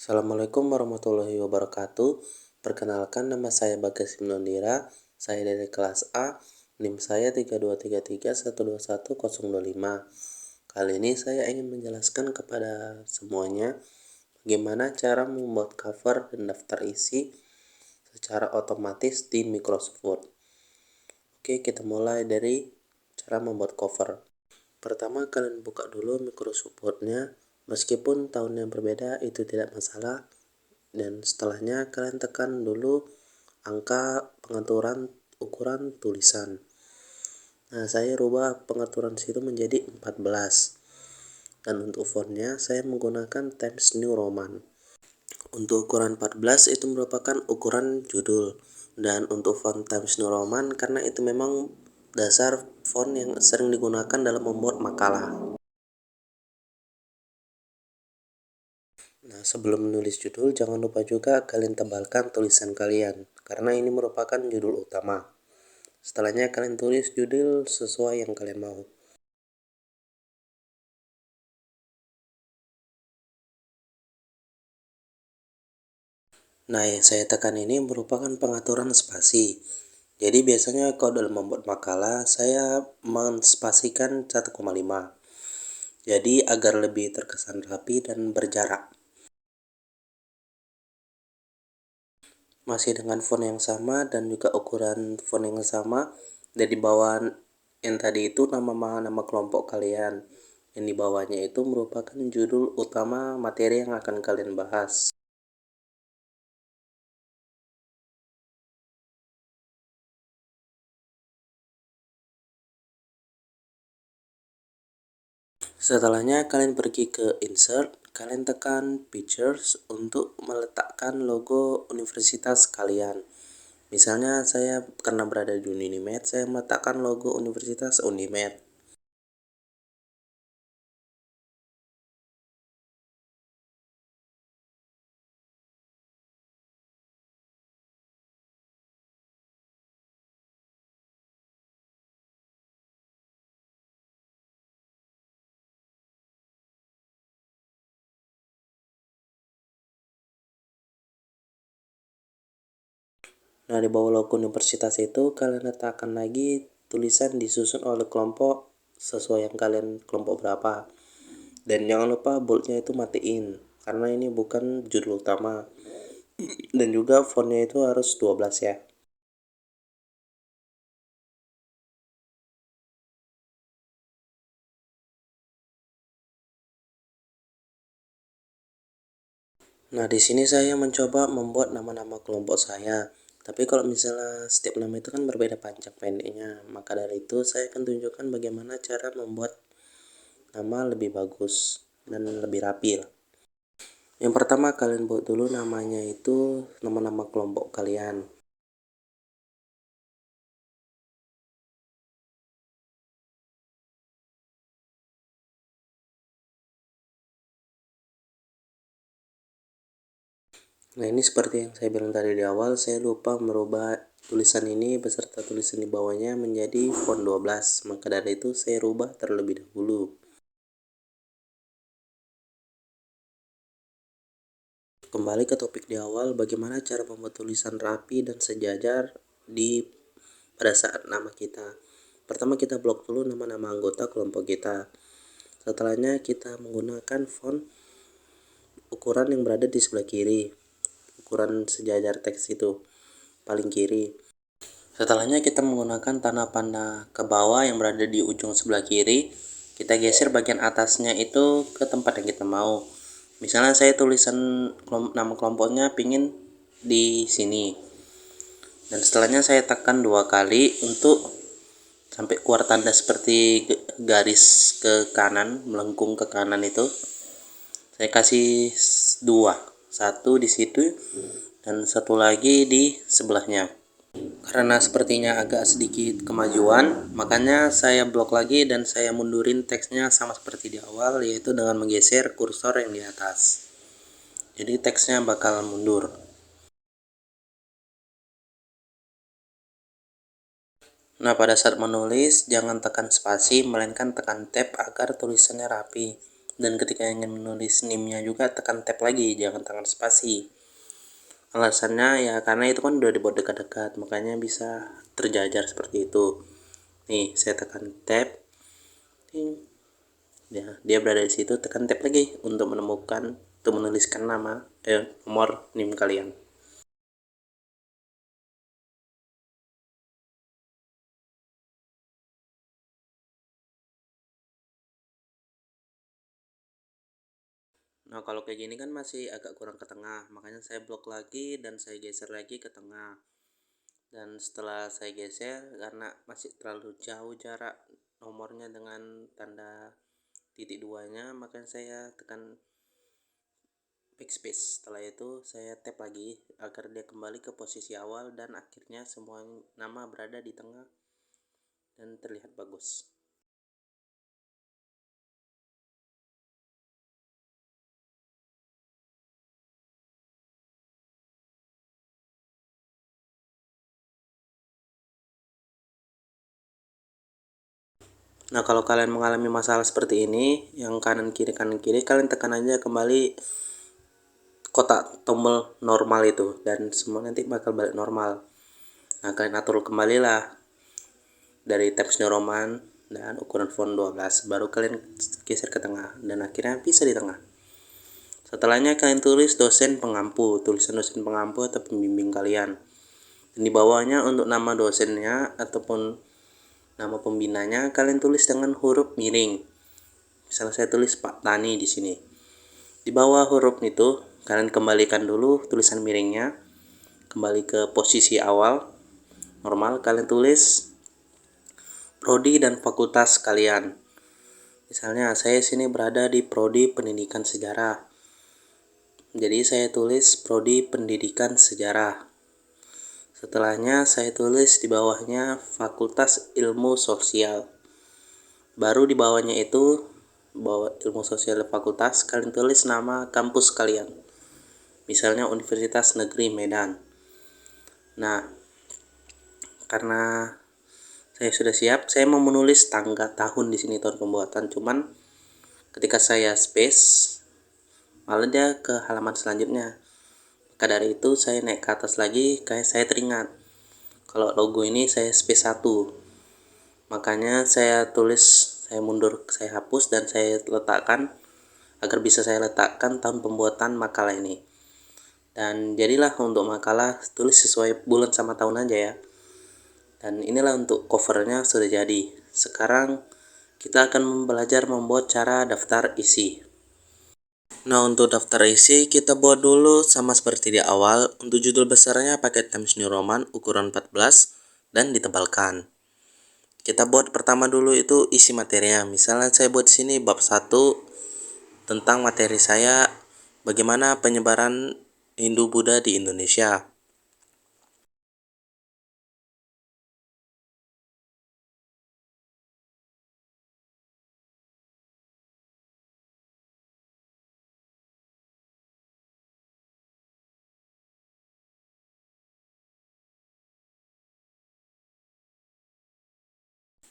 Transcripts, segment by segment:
Assalamualaikum warahmatullahi wabarakatuh. Perkenalkan, nama saya Bagas Simnondira. Saya dari kelas A. NIM saya 3233121025. Kali ini saya ingin menjelaskan kepada semuanya bagaimana cara membuat cover dan daftar isi secara otomatis di Microsoft Word. Oke, kita mulai dari cara membuat cover. Pertama, kalian buka dulu Microsoft Word-nya. Meskipun tahunnya berbeda, itu tidak masalah. Dan setelahnya kalian tekan dulu angka pengaturan ukuran tulisan. Nah, saya rubah pengaturan situ menjadi 14. Dan untuk fontnya saya menggunakan Times New Roman. Untuk ukuran 14 itu merupakan ukuran judul. Dan untuk font Times New Roman karena itu memang dasar font yang sering digunakan dalam membuat makalah. Nah, sebelum menulis judul, jangan lupa juga kalian tebalkan tulisan kalian, karena ini merupakan judul utama. Setelahnya kalian tulis judul sesuai yang kalian mau. Nah, yang saya tekan ini merupakan pengaturan spasi. Jadi biasanya kalau dalam membuat makalah, saya menspasikan 1,5. Jadi agar lebih terkesan rapi dan berjarak. Masih dengan font yang sama dan juga ukuran font yang sama. Dan di bawah yang tadi itu nama kelompok kalian. Yang di bawahnya itu merupakan judul utama materi yang akan kalian bahas. Setelahnya kalian pergi ke Insert, kalian tekan Pictures untuk meletakkan logo universitas kalian. Misalnya saya karena berada di Unimed, saya meletakkan logo Universitas Unimed. Nah, di bawah logo universitas itu kalian letakkan lagi tulisan disusun oleh kelompok sesuai yang kalian kelompok berapa. Dan jangan lupa boldnya itu matiin, karena ini bukan judul utama. Dan juga fontnya itu harus 12 ya. Nah, di sini saya mencoba membuat nama-nama kelompok saya. Tapi kalau misalnya setiap nama itu kan berbeda panjang pendeknya, maka dari itu saya akan tunjukkan bagaimana cara membuat nama lebih bagus dan lebih rapi lah. Yang pertama kalian buat dulu namanya itu nama-nama kelompok kalian. Nah, ini seperti yang saya bilang tadi di awal, saya lupa merubah tulisan ini beserta tulisan di bawahnya menjadi font 12. Maka dari itu saya rubah terlebih dahulu. Kembali ke topik di awal, bagaimana cara membuat tulisan rapi dan sejajar pada saat nama kita. Pertama kita blok dulu nama-nama anggota kelompok kita. Setelahnya kita menggunakan font ukuran yang berada di sebelah kiri. Ukuran sejajar teks itu paling kiri. Setelahnya kita menggunakan tanda panah ke bawah yang berada di ujung sebelah kiri. Kita geser bagian atasnya itu ke tempat yang kita mau. Misalnya saya tulisan nama kelompoknya pingin di sini. Dan setelahnya saya tekan 2 kali untuk sampai keluar tanda seperti garis ke kanan, melengkung ke kanan itu. Saya kasih 2, 1 di situ dan 1 lagi di sebelahnya. Karena sepertinya agak sedikit kemajuan, makanya saya blok lagi dan saya mundurin teksnya sama seperti di awal, yaitu dengan menggeser kursor yang di atas. Jadi teksnya bakal mundur. Nah, pada saat menulis jangan tekan spasi melainkan tekan tab agar tulisannya rapi. Dan ketika ingin menulis NIM-nya juga tekan tab lagi, jangan tekan spasi. Alasannya ya karena itu kan udah dibuat dekat-dekat, makanya bisa terjajar seperti itu. Nih, saya tekan tab. Ya, dia berada di situ, tekan tab lagi untuk menuliskan nomor NIM kalian. Nah, kalau kayak gini kan masih agak kurang ke tengah, makanya saya blok lagi dan saya geser lagi ke tengah. Dan setelah saya geser, karena masih terlalu jauh jarak nomornya dengan tanda titik duanya, makanya saya tekan backspace. Setelah itu saya tap lagi agar dia kembali ke posisi awal dan akhirnya semua nama berada di tengah dan terlihat bagus. Nah, kalau kalian mengalami masalah seperti ini, yang kanan kiri, kalian tekan aja kembali kotak tombol normal itu dan semua nanti bakal balik normal. Nah, kalian atur kembali lah dari Times New Roman dan ukuran font 12, baru kalian geser ke tengah dan akhirnya bisa di tengah. Setelahnya kalian tulis dosen pengampu, tulisan dosen pengampu atau pembimbing kalian. Dan di bawahnya untuk nama dosennya ataupun nama pembinanya kalian tulis dengan huruf miring. Misalnya saya tulis Pak Tani di sini. Di bawah huruf itu kalian kembalikan dulu tulisan miringnya, kembali ke posisi awal normal, kalian tulis prodi dan fakultas kalian. Misalnya saya sini berada di prodi Pendidikan Sejarah. Jadi saya tulis prodi Pendidikan Sejarah. Setelahnya saya tulis di bawahnya Fakultas Ilmu Sosial. Baru di bawahnya itu bawah Ilmu Sosial Fakultas kalian tulis nama kampus kalian. Misalnya Universitas Negeri Medan. Nah, karena saya sudah siap, saya mau menulis tanggal tahun di sini, tahun pembuatan. Cuman ketika saya space, malah dia ke halaman selanjutnya. Maka dari itu saya naik ke atas lagi, kayak saya teringat kalau logo ini saya space 1. Makanya saya tulis, saya mundur, saya hapus dan saya letakkan agar bisa saya letakkan tahun pembuatan makalah ini. Dan jadilah untuk makalah tulis sesuai bulan sama tahun aja ya. Dan inilah untuk covernya sudah jadi. Sekarang kita akan belajar membuat cara daftar isi. Nah, untuk daftar isi kita buat dulu sama seperti di awal. Untuk judul besarnya pakai Times New Roman ukuran 14 dan ditebalkan. Kita buat pertama dulu itu isi materinya. Misalnya saya buat sini bab 1 tentang materi saya bagaimana penyebaran Hindu Buddha di Indonesia.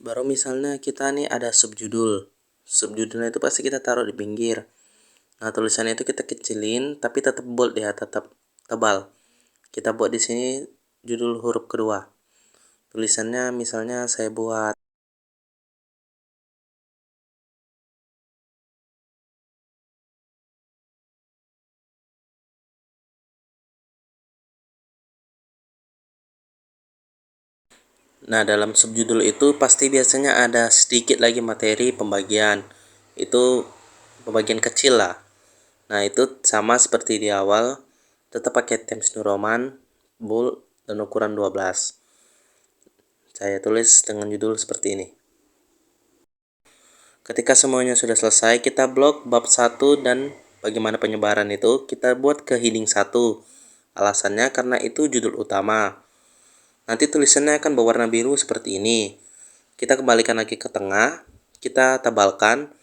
Baru misalnya kita nih ada subjudul. Subjudulnya itu pasti kita taruh di pinggir. Nah, tulisannya itu kita kecilin tapi tetap bold ya, tetap tebal. Kita buat di sini judul huruf kedua. Tulisannya misalnya saya buat Nah, dalam subjudul itu pasti biasanya ada sedikit lagi materi pembagian. Itu pembagian kecil lah. Nah, itu sama seperti di awal, tetap pakai Times New Roman, bold, dan ukuran 12. Saya tulis dengan judul seperti ini. Ketika semuanya sudah selesai, kita blok bab 1 dan bagaimana penyebaran itu, kita buat ke heading 1. Alasannya karena itu judul utama. Nanti tulisannya akan berwarna biru seperti ini. Kita kembalikan lagi ke tengah, kita tebalkan,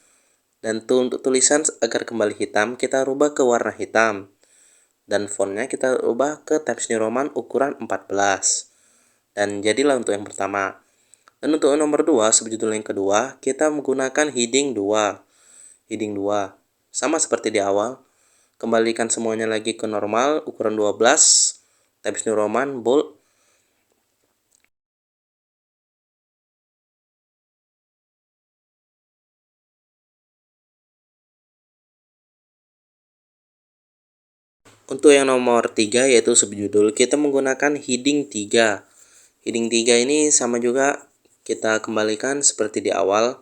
dan untuk tulisan agar kembali hitam, kita rubah ke warna hitam. Dan fontnya kita rubah ke Times New Roman ukuran 14. Dan jadilah untuk yang pertama. Dan untuk nomor 2, subjudul yang kedua, kita menggunakan heading 2. heading 2. Sama seperti di awal, kembalikan semuanya lagi ke normal, ukuran 12, Times New Roman, bold. Untuk yang nomor 3 yaitu subjudul, kita menggunakan heading 3. Heading 3 ini sama juga kita kembalikan seperti di awal,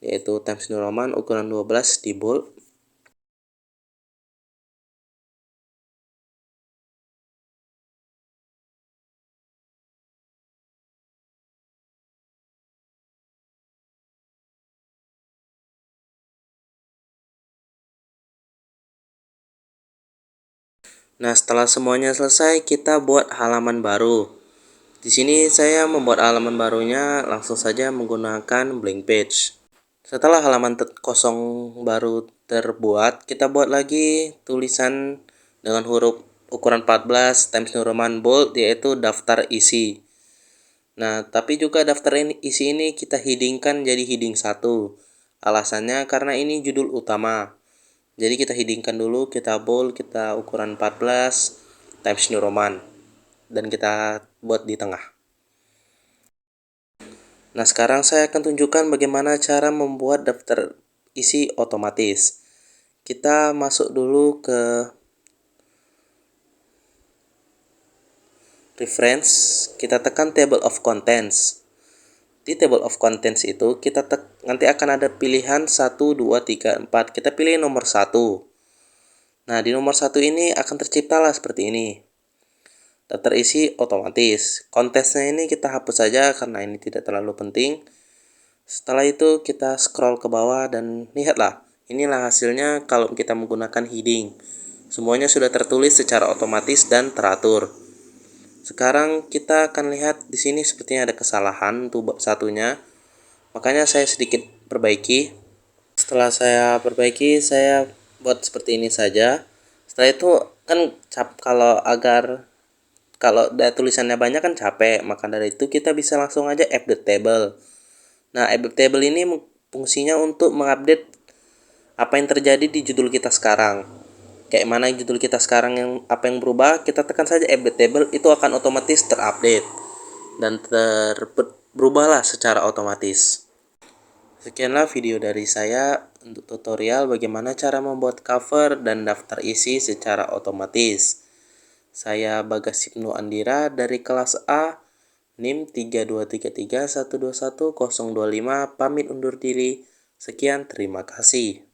yaitu Times New Roman ukuran 12 di bold. Nah, setelah semuanya selesai, kita buat halaman baru. Di sini saya membuat halaman barunya langsung saja menggunakan blank page. Setelah halaman kosong baru terbuat, kita buat lagi tulisan dengan huruf ukuran 14 Times New Roman bold, yaitu daftar isi. Nah, tapi juga daftar isi ini kita headingkan jadi heading 1. Alasannya karena ini judul utama. Jadi kita headingkan dulu, kita bold, kita ukuran 14 Times New Roman, dan kita buat di tengah. Nah, sekarang saya akan tunjukkan bagaimana cara membuat daftar isi otomatis. Kita masuk dulu ke reference, kita tekan table of contents. Di table of contents itu kita nanti akan ada pilihan 1, 2, 3, 4. Kita pilih nomor 1. Nah, di nomor 1 ini akan terciptalah seperti ini. Daftar isi otomatis. Kontesnya ini kita hapus saja karena ini tidak terlalu penting. Setelah itu kita scroll ke bawah dan lihatlah. Inilah hasilnya kalau kita menggunakan heading. Semuanya sudah tertulis secara otomatis dan teratur. Sekarang kita akan lihat di sini sepertinya ada kesalahan untuk bab satunya. Makanya saya sedikit perbaiki. Setelah saya perbaiki, saya buat seperti ini saja. Setelah itu kan kalau tulisannya banyak kan capek, maka dari itu kita bisa langsung aja update table. Nah, update table ini fungsinya untuk mengupdate apa yang terjadi di judul kita sekarang. Kayak mana judul kita sekarang, apa yang berubah, kita tekan saja update table, itu akan otomatis terupdate dan berubahlah secara otomatis. Sekianlah video dari saya untuk tutorial bagaimana cara membuat cover dan daftar isi secara otomatis. Saya Bagas Ibnu Andira dari kelas A, NIM 32331211025, pamit undur diri. Sekian, terima kasih.